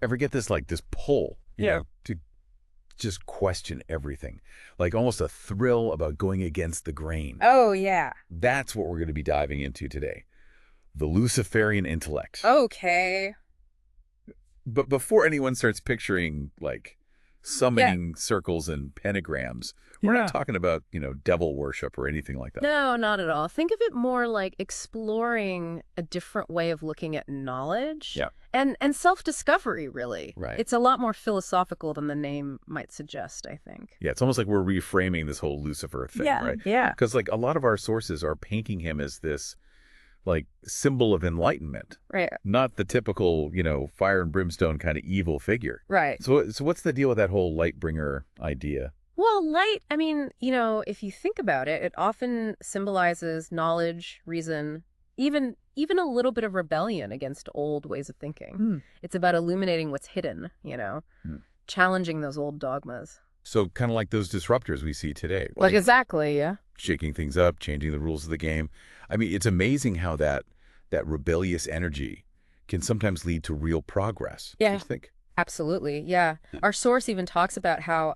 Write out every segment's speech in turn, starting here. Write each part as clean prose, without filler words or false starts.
ever get this like this pull, you Yeah. know, to just question everything, like almost a thrill about going against the grain? Oh, yeah. That's what we're going to be diving into today. The Luciferian intellect. Okay. But before anyone starts picturing like Yeah. summoning circles and pentagrams, we're Yeah. not talking about, devil worship or anything like that. No, not at all. Think of it more like exploring a different way of looking at knowledge. Yeah. And self-discovery, really. Right. It's a lot more philosophical than the name might suggest, I think. Yeah, it's almost like we're reframing this whole Lucifer thing, Yeah. right? Yeah. Because like a lot of our sources are painting him as this like symbol of enlightenment, Right. not the typical, fire and brimstone kind of evil figure. Right. So what's the deal with that whole light bringer idea? Well, light, I mean, if you think about it, it often symbolizes knowledge, reason, even a little bit of rebellion against old ways of thinking. It's about illuminating what's hidden, challenging those old dogmas. So kind of like those disruptors we see today, Like exactly, yeah. shaking things up, changing the rules of the game. I mean, it's amazing how that rebellious energy can sometimes lead to real progress. Yeah. Don't you think? Absolutely, yeah. Our source even talks about how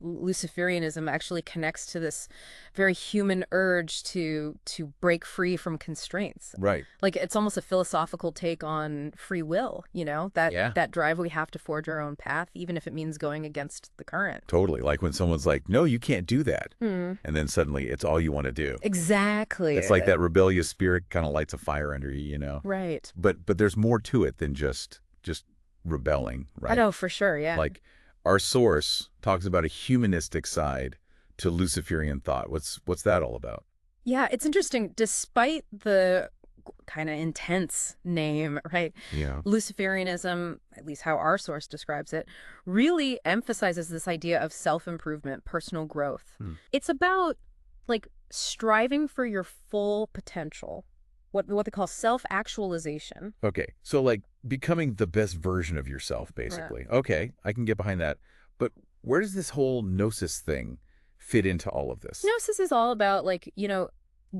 Luciferianism actually connects to this very human urge to break free from constraints. Right. Like it's almost a philosophical take on free will, that drive we have to forge our own path, even if it means going against the current. Totally. Like when someone's like, no, you can't do that. Mm. And then suddenly it's all you want to do. Exactly. It's like that rebellious spirit kind of lights a fire under you. Right. But there's more to it than just rebelling, right? I know, for sure, yeah. Like our source talks about a humanistic side to Luciferian thought. What's that all about? Yeah, it's interesting. Despite the kind of intense name, right? Yeah. Luciferianism, at least how our source describes it, really emphasizes this idea of self-improvement, personal growth. It's about like striving for your full potential, what they call self-actualization. Okay. So like becoming the best version of yourself, basically. Yeah. Okay. I can get behind that. But where does this whole gnosis thing fit into all of this? Gnosis is all about like,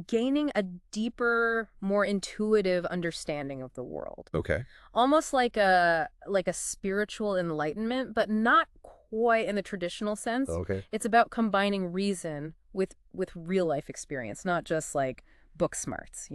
gaining a deeper, more intuitive understanding of the world. Okay. Almost like a spiritual enlightenment, but not quite in the traditional sense. Okay. It's about combining reason with real life experience, not just like book smarts,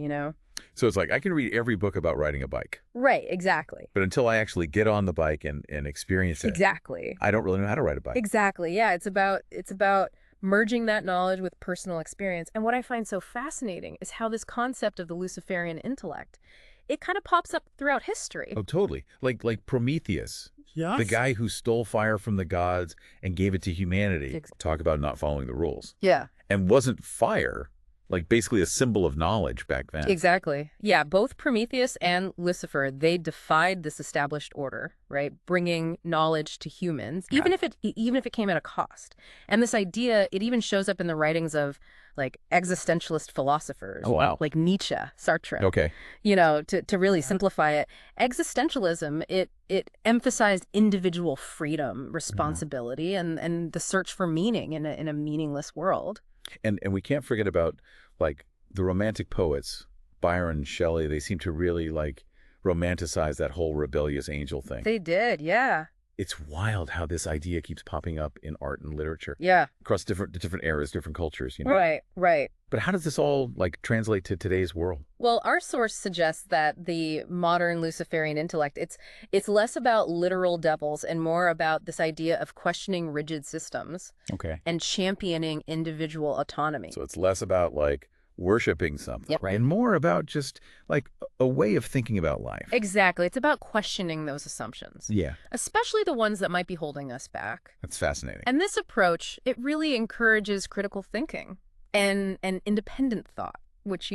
So it's like I can read every book about riding a bike. Right, exactly. But until I actually get on the bike and experience it, Exactly. I don't really know how to ride a bike. Exactly. Yeah, it's about merging that knowledge with personal experience. And what I find so fascinating is how this concept of the Luciferian intellect, it kind of pops up throughout history. Oh, totally. Like Prometheus. Yes. The guy who stole fire from the gods and gave it to humanity. Talk about not following the rules. Yeah. And wasn't fire like basically a symbol of knowledge back then? Exactly. Yeah, both Prometheus and Lucifer, they defied this established order, right? Bringing knowledge to humans, even if it came at a cost. And this idea, it even shows up in the writings of like existentialist philosophers. Oh, wow. Like Nietzsche, Sartre. Okay. To really simplify it, existentialism, it emphasized individual freedom, responsibility, and the search for meaning in a meaningless world. And we can't forget about like the romantic poets, Byron and Shelley. They seem to really like romanticize that whole rebellious angel thing. They did, yeah. It's wild how this idea keeps popping up in art and literature. Yeah. Across different eras, different cultures, Right. But how does this all like translate to today's world? Well, our source suggests that the modern Luciferian intellect, it's less about literal devils and more about this idea of questioning rigid systems. Okay. And championing individual autonomy. So it's less about like worshiping something, Yep. right? And more about just like a way of thinking about life. Exactly. It's about questioning those assumptions. Yeah. Especially the ones that might be holding us back. That's fascinating. And this approach, it really encourages critical thinking and independent thought, which,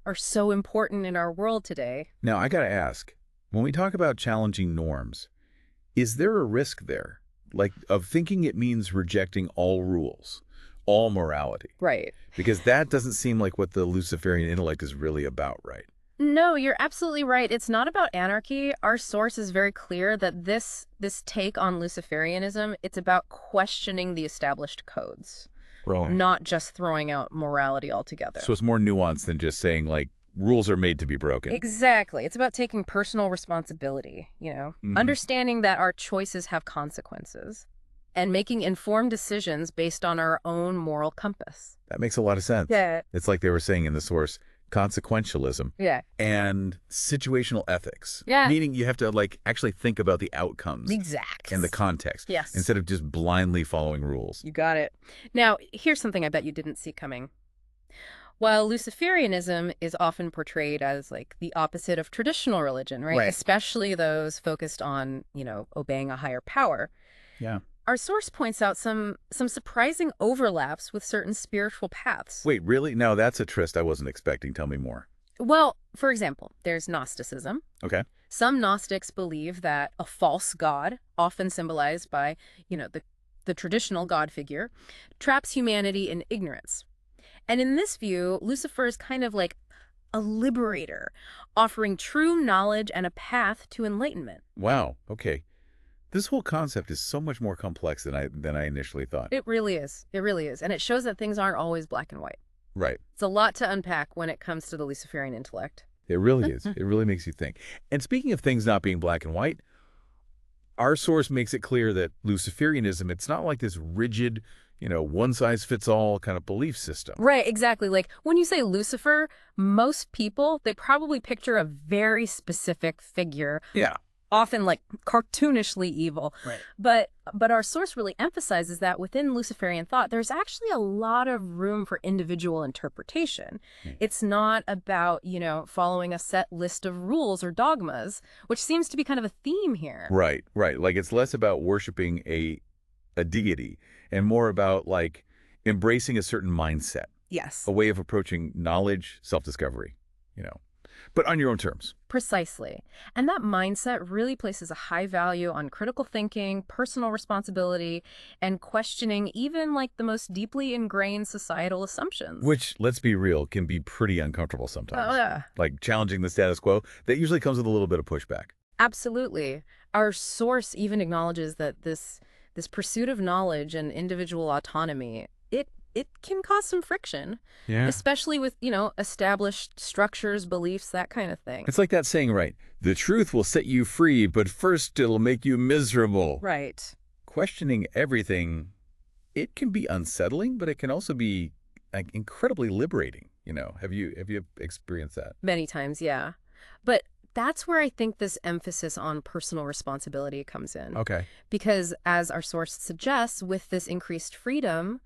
are so important in our world today. Now, I got to ask, when we talk about challenging norms, is there a risk there? Like of thinking it means rejecting all rules, all morality? Right. Because that doesn't seem like what the Luciferian intellect is really about, right? No, you're absolutely right. It's not about anarchy. Our source is very clear that this take on Luciferianism, it's about questioning the established codes, Right. not just throwing out morality altogether. So it's more nuanced than just saying like, rules are made to be broken. Exactly. It's about taking personal responsibility, understanding that our choices have consequences and making informed decisions based on our own moral compass. That makes a lot of sense. Yeah. It's like they were saying in the source, consequentialism Yeah. and situational ethics. Yeah. Meaning you have to like actually think about the outcomes Exactly. and the context. Yes. Instead of just blindly following rules. You got it. Now, here's something I bet you didn't see coming. While Luciferianism is often portrayed as like the opposite of traditional religion, right? Right. Especially those focused on, obeying a higher power. Yeah. Our source points out some surprising overlaps with certain spiritual paths. Wait, really? No, that's a twist I wasn't expecting. Tell me more. Well, for example, there's Gnosticism. Okay. Some Gnostics believe that a false god, often symbolized by, the traditional god figure, traps humanity in ignorance. And in this view, Lucifer is kind of like a liberator, offering true knowledge and a path to enlightenment. Wow. Okay. This whole concept is so much more complex than I initially thought. It really is. It really is. And it shows that things aren't always black and white. Right. It's a lot to unpack when it comes to the Luciferian intellect. It really is. It really makes you think. And speaking of things not being black and white, our source makes it clear that Luciferianism, it's not like this rigid, one-size-fits-all kind of belief system. Right, exactly. Like when you say Lucifer, most people, they probably picture a very specific figure. Yeah. Often like cartoonishly evil. Right. But our source really emphasizes that within Luciferian thought, there's actually a lot of room for individual interpretation. It's not about, following a set list of rules or dogmas, which seems to be kind of a theme here. Right, right. Like it's less about worshiping a deity and more about like embracing a certain mindset, Yes. a way of approaching knowledge, self-discovery, but on your own terms. Precisely. And that mindset really places a high value on critical thinking, personal responsibility, and questioning even like the most deeply ingrained societal assumptions. Which, let's be real, can be pretty uncomfortable sometimes. Oh, yeah. Like challenging the status quo, that usually comes with a little bit of pushback. Absolutely. Our source even acknowledges that this pursuit of knowledge and individual autonomy, it can cause some friction, Yeah. especially with, established structures, beliefs, that kind of thing. It's like that saying, right? The truth will set you free, but first it'll make you miserable. Right. Questioning everything, it can be unsettling, but it can also be like incredibly liberating. Have you experienced that? Many times, yeah. But that's where I think this emphasis on personal responsibility comes in. Okay. Because as our source suggests, with this increased freedom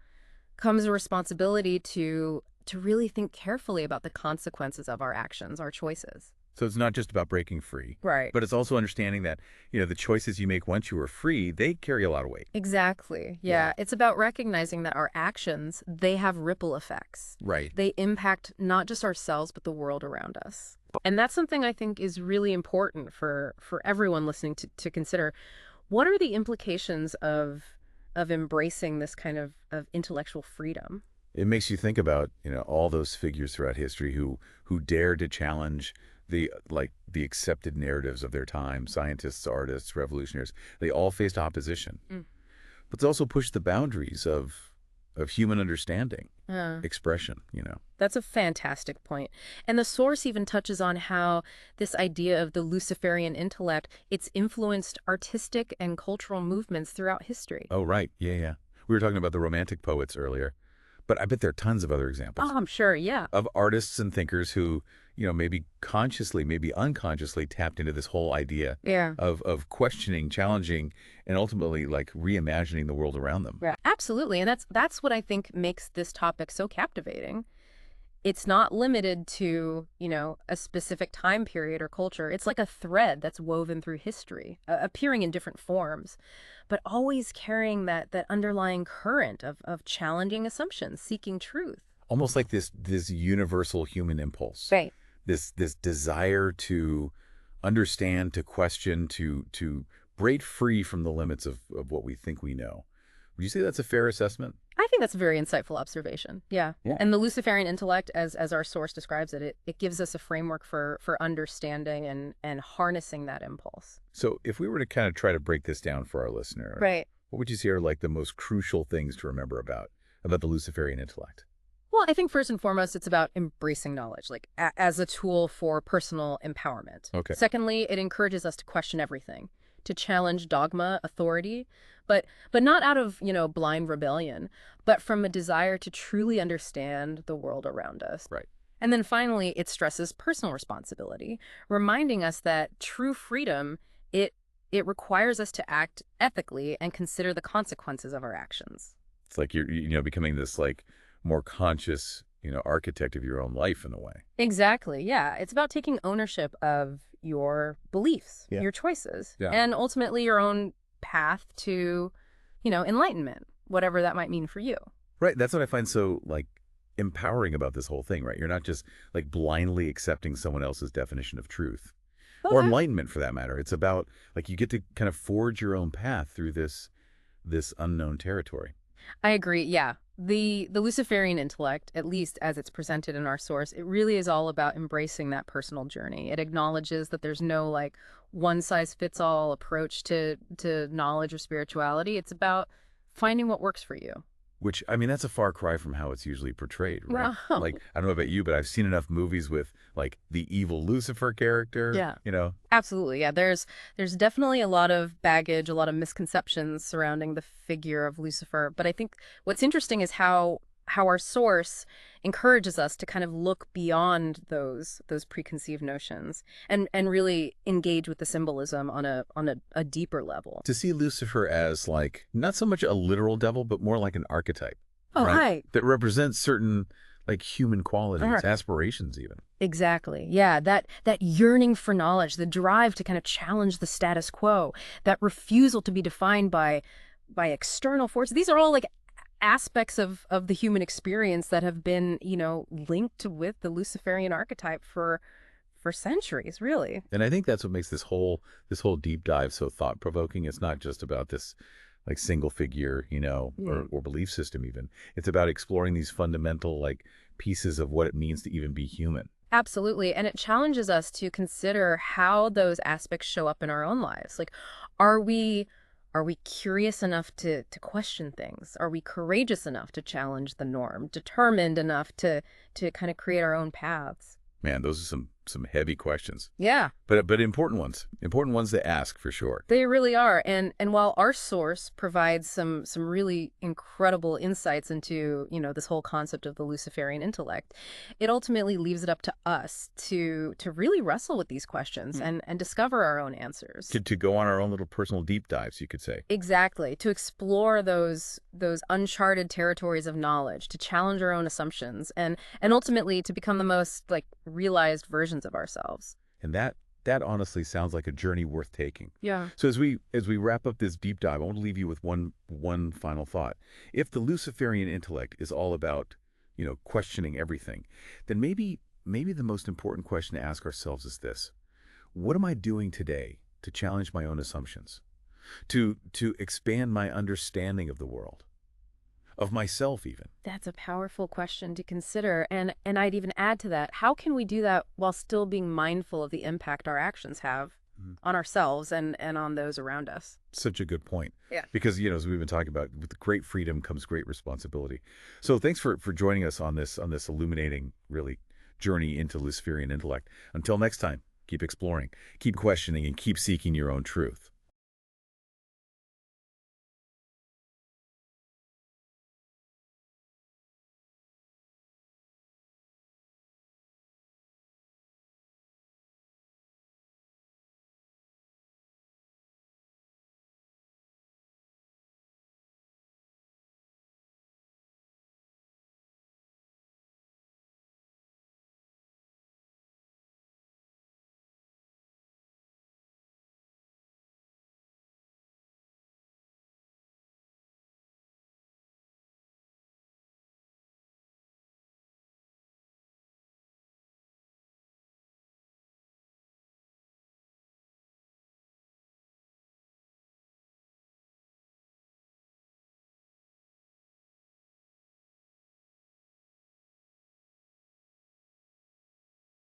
comes a responsibility to really think carefully about the consequences of our actions, our choices. So it's not just about breaking free. Right. But it's also understanding that, the choices you make once you are free, they carry a lot of weight. Exactly. Yeah. It's about recognizing that our actions, they have ripple effects. Right. They impact not just ourselves, but the world around us. And that's something I think is really important for everyone listening to consider. What are the implications of embracing this kind of intellectual freedom? It makes you think about, all those figures throughout history who dared to challenge the accepted narratives of their time. Scientists, artists, revolutionaries, they all faced opposition. But they also pushed the boundaries of human understanding, expression, That's a fantastic point. And the source even touches on how this idea of the Luciferian intellect, it's influenced artistic and cultural movements throughout history. Oh, right. Yeah, yeah. We were talking about the Romantic poets earlier, but I bet there are tons of other examples. Oh, I'm sure, yeah. Of artists and thinkers who, maybe consciously, maybe unconsciously tapped into this whole idea of questioning, challenging, and ultimately like reimagining the world around them. Right. Absolutely. And that's what I think makes this topic so captivating. It's not limited to, a specific time period or culture. It's like a thread that's woven through history, appearing in different forms, but always carrying that underlying current of challenging assumptions, seeking truth. Almost like this universal human impulse. Right. This desire to understand, to question, to break free from the limits of what we think we know. Would you say that's a fair assessment? I think that's a very insightful observation. Yeah. And the Luciferian intellect, as our source describes it, it gives us a framework for understanding and harnessing that impulse. So if we were to kind of try to break this down for our listener, Right. what would you say are like the most crucial things to remember about the Luciferian intellect? Well, I think first and foremost, it's about embracing knowledge, like as a tool for personal empowerment. Okay. Secondly, it encourages us to question everything, to challenge dogma, authority, but not out of, blind rebellion, but from a desire to truly understand the world around us. Right. And then finally, it stresses personal responsibility, reminding us that true freedom, it requires us to act ethically and consider the consequences of our actions. It's like you're, becoming this like more conscious, architect of your own life in a way. Exactly. Yeah. It's about taking ownership of your beliefs, Yeah. your choices, Yeah. and ultimately your own path to, enlightenment, whatever that might mean for you. Right. That's what I find so like empowering about this whole thing, right? You're not just like blindly accepting someone else's definition of truth or Okay. enlightenment for that matter. It's about like you get to kind of forge your own path through this unknown territory. I agree. Yeah. The Luciferian intellect, at least as it's presented in our source, it really is all about embracing that personal journey. It acknowledges that there's no like one size fits all approach to knowledge or spirituality. It's about finding what works for you. Which, I mean, that's a far cry from how it's usually portrayed, right? Wow. Like, I don't know about you, but I've seen enough movies with, like, the evil Lucifer character, Yeah. Absolutely. Yeah. There's definitely a lot of baggage, a lot of misconceptions surrounding the figure of Lucifer. But I think what's interesting is how our source encourages us to kind of look beyond those preconceived notions and really engage with the symbolism on a deeper level. To see Lucifer as, like, not so much a literal devil, but more like an archetype, Oh, right? hi. That represents certain, like, human qualities, Right. aspirations even. Exactly. Yeah, that yearning for knowledge, the drive to kind of challenge the status quo, that refusal to be defined by external forces. These are all like aspects of the human experience that have been, linked with the Luciferian archetype for centuries, really. And I think that's what makes this whole deep dive so thought-provoking. It's not just about this like single figure, or belief system even. It's about exploring these fundamental like pieces of what it means to even be human. Absolutely. And it challenges us to consider how those aspects show up in our own lives. Like, are we curious enough to question things? Are we courageous enough to challenge the norm? Determined enough to kind of create our own paths? Man, those are some heavy questions, Yeah, but important ones to ask for sure. they really are. And while our source provides some really incredible insights into, this whole concept of the Luciferian intellect, it ultimately leaves it up to us to really wrestle with these questions and discover our own answers. To go on our own little personal deep dives, you could say. Exactly. To explore those uncharted territories of knowledge, to challenge our own assumptions, and ultimately to become the most like realized versions of ourselves. And that honestly sounds like a journey worth taking. Yeah. So as we wrap up this deep dive, I want to leave you with one final thought. If the Luciferian intellect is all about, questioning everything, then maybe the most important question to ask ourselves is this: what am I doing today to challenge my own assumptions? To expand my understanding of the world, of myself even. That's a powerful question to consider. And I'd even add to that, how can we do that while still being mindful of the impact our actions have on ourselves and on those around us? Such a good point. Yeah. Because, as we've been talking about, with great freedom comes great responsibility. So thanks for joining us on this illuminating, really, journey into Luciferian intellect. Until next time, keep exploring, keep questioning, and keep seeking your own truth.